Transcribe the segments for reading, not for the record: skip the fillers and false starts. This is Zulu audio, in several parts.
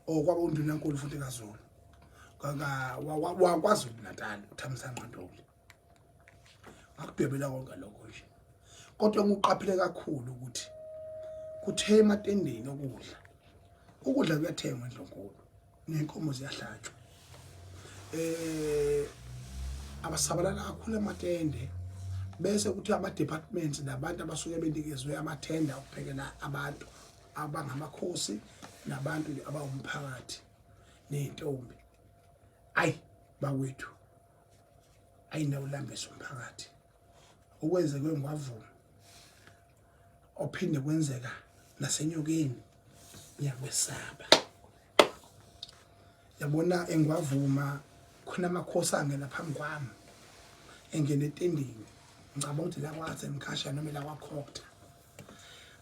Kwaba uNdunankulu futhi kaZulu wakwaZulu Natal uThamisani Mantfombi akudwebela konke lokho nje kodwa nguqaphile kakhulu ukuthi kuthe ematendeni ukudla kuyathengwa eNdlonkulu nenkomo ziyahlatshwa abasabalala kakhulu amatende bese kuthi ama departments nabantu abasuke benikezwe amathenda ukuphekela abantu abangamakhosi nabantu abawumphakathi nezintombi ayi bawethu ayinawulambisa umphakathi okwenzeke ngwavuma ophinde kwenzeka nasenyokeni ngiyakwesaba yabona engwavuma khona amakhosi angena phambi kwami engene etendeni ngicabanga ukuthi la kwaze emkhasha noma la kwakhokta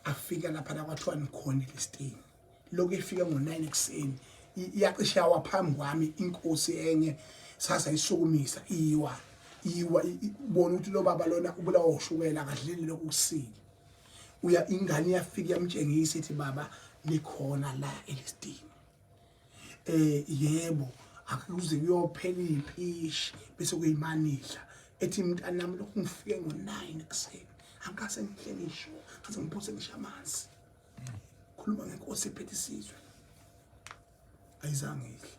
afika lapha la kwathiwa nikhona elistini lokho efika ngo9 ekseni iyacisha waphambi kwami inkosi enye sasa isukumisa iwa ubona ukuthi lo baba lona ubulawa ushukela akadleli lokusile uya ingane yafika yamtshengisa ithi baba nikhona la elistini yebo akuze kuyophela ipishi bese kuyimanidla ethi mntanami lokhu ngifike ngo9 ekseni angase ngihlele ngisho ngaze ngiphose ngisha amanzi khuluma ngenkosi ephethe isizwe ayizange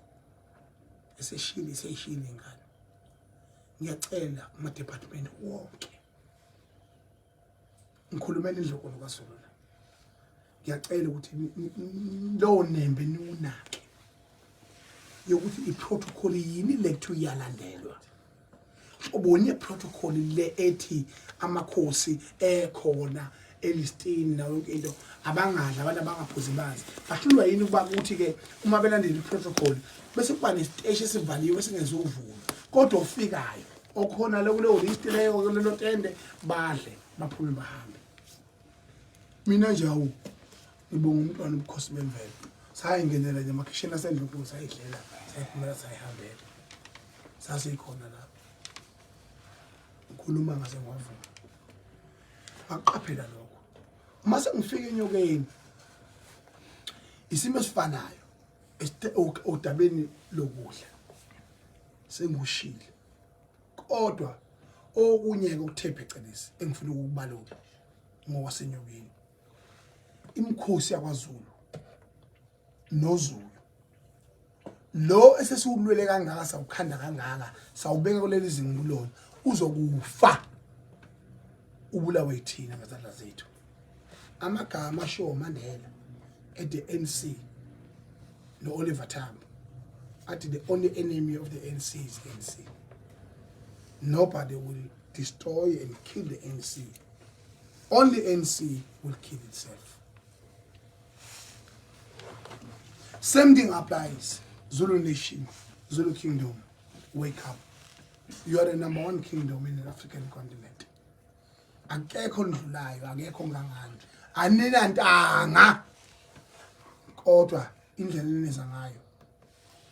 eseshile ingane ngiyacela kuma department wonke ngikhulumela indlokolo kaZulu ngiyacela ukuthi lo nembe niwunake yokuthi iprotocol yini lethu iyalandelwa ubonye protocol le ethi amakhosi ekhona elistini nayo yonke into abangadla abantu abangaphuzi bazi bahlulwa yini kuba ukuthi ke uma belandela iprotocol bese kuba nesiteshi esivaliwe singenza uvulo kodwa ufikayo okhona leyo list leyo lelo tende badle baphume bahambe mina nje awu ngibonga umntwana ubukhosi bemvelo sayingenela nje emakhishini asendlunkulu sayidlela sayiphumela sayihambela sasikhona lapho ukhuluma ngase ngwavuma aqaphela lokho mase ngifika enyokeni isimo esifanayo odabeni lokudla sengushile kodwa okunye ukuthe phecelezi engifuna ukubalula ngowasenyokeni imkhosi yakwaZulu noZulu lo esesiulwele kangaka sawukhanda kangaka sawubeka kuleli zingulo uzokufa ubulawe ithina ngazadla zethu amagama asho Mandela at the NC no Oliver Tambo at the only enemy of the NC is NC. Nobody will destroy and kill the NC. Only NC will kill itself. Same thing applies. Zulu Nation, Zulu Kingdom, wake up. You are the #1 kingdom in the African continent. Akekho ndlulayo, akekho ngangani. Anina ntanga. Kodwa indlela eneza ngayo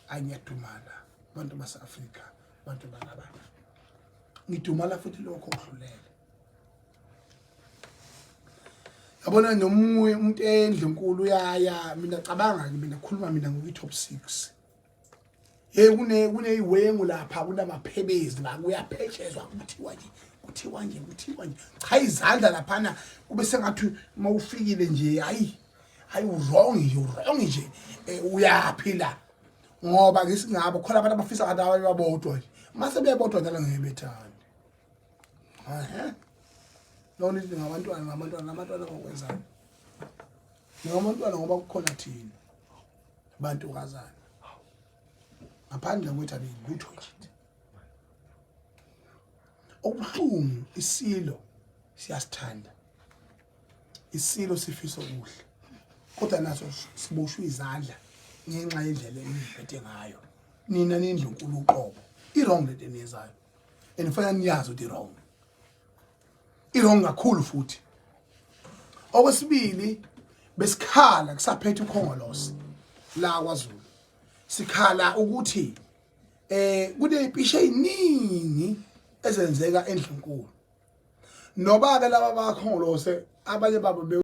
ayiyadumala abantu base-Afrika, abantu bangabantu. Ngidumala futhi lokho okudlulele. Yabona nomunye umuntu endlenkulu uyaya mina cabanga mina khuluma mina ngokuyi-top 6. Kuneyiwengu lapha kunamaphebezi la kuyapheshezwa kuthiwa nje cha izandla laphana kube sengathi mawufikile nje hayi wrong nje uyaphila ngoba ngisingabo khona abantu abafisa kanti abanye babodwa nje mase bebodwa njalo ngeke bethande noma nithi ngabantwana ngokwenzani ngabantwana ngoba kukhona thina abantu kazana ngaphandle kwethu abelutho nje okubuhlungu isilo siyasithanda isilo sifisa okuhle kodwa naso siboshwe izandla ngenxa yendlela eniphethe ngayo nina nindlunkulu uqobo wrong lento eniyenzayo enifanele niyazi ukuthi wrong kakhulu futhi okwesibili besikhala kusaphethe ukhongolosi la kwaZulu sikhala ukuthi kunezipishe eziningi ezenzeka endlunkulu noba ke laba bakhongolose abanye babo